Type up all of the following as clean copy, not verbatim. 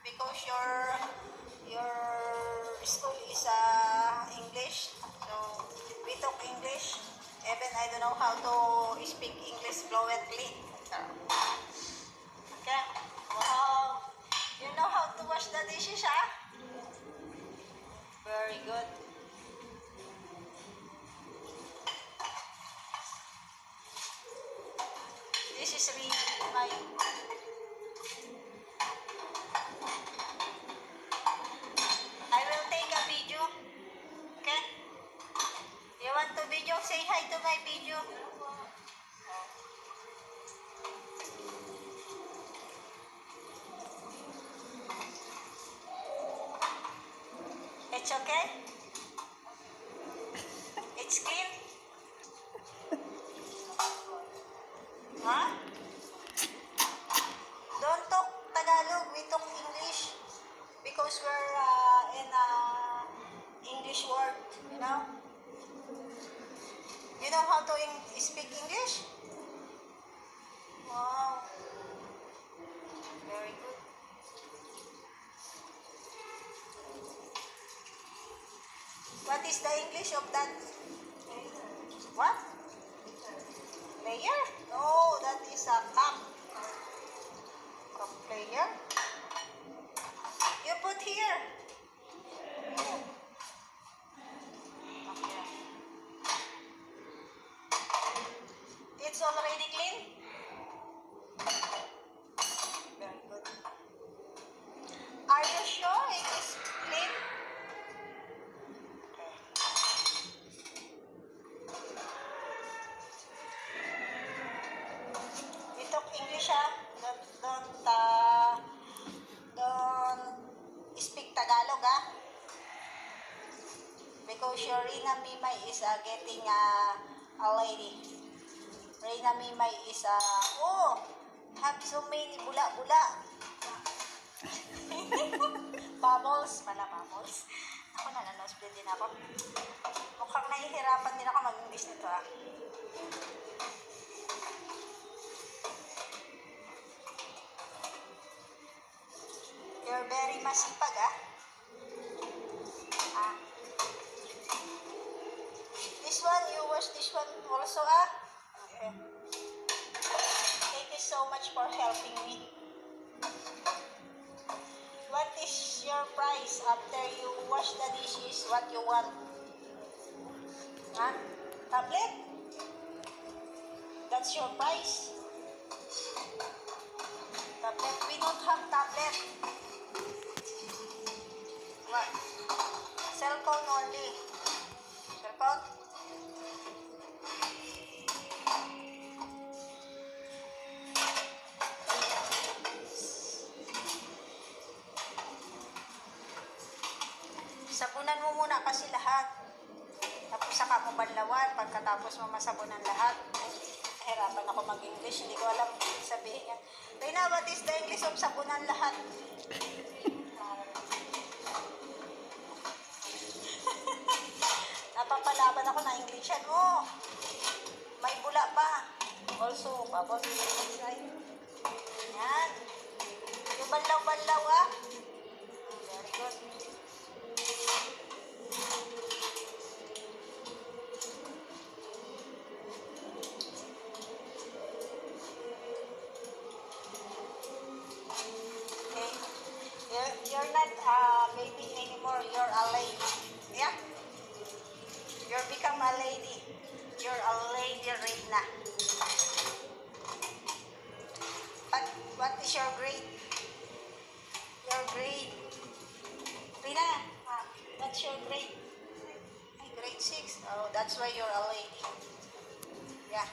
because your school is English, so we talk English. Even I don't know how to speak English fluently. So, okay. Wow. You know how to wash the dishes, huh? Very good. This is really my... I will take a video. Okay? You want to video? Say hi to my video. It's okay? It's clean? Huh? Don't talk Tagalog, we talk English. Because we're in English word, you know? You know how to speak English? Wow. Very good. What is the English of that? What? Player? No, that is a cup. Cup player. You put here. Okay. It's already clean? Very good. Are you sure it is clean? We talk English, ha? Don't speak Tagalog, ha? Because your Rina Mimay is getting a lady. Rina Mimay is oh, have so many bula-bula. Bubbles, pala bubbles. Ako nanonosplit din ako. Mukhang nahihirapan din ako mag-English nito, ha? You're very masipag, ha? This one, you wash this one also, ha? Okay. Thank you so much for helping me. What is your price after you wash the dishes? What you want? Huh? Tablet? That's your price? Tablet? We don't have tablet. What? Cell phone only. Cell phone? Sabunan mo muna kasi lahat. Tapos saka mo banlawan. Pagkatapos mo masabunan lahat. Hirapan ako mag-English. Hindi ko alam sabihin yan. Rina, what is the English of sabunan lahat? Napapalaban ako na English yan. Oh, may bula pa. Also, bubble inside. Yan. Yung banlaw-banlaw, ah. Very good. You're not baby anymore. You're a lady. Yeah? You're become a lady. You're a lady, Rina. But what is your grade? Your grade. Rina, what's your grade? Grade 6. Oh, that's why you're a lady. Yeah.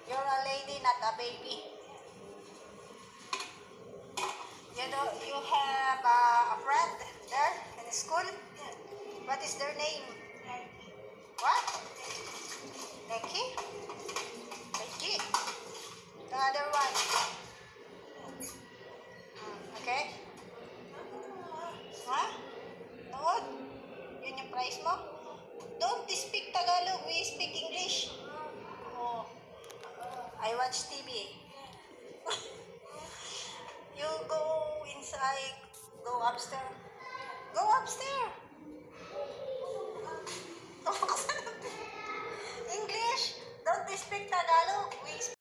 You're a lady, not a baby. You know, you have a friend there in school? What is their name? What? Neki? Neki? The other one? Okay? Huh? What? Yun yung price mo? Don't speak Tagalog, we speak English. Oh. I watch TV. You go inside Go upstairs. Go upstairs.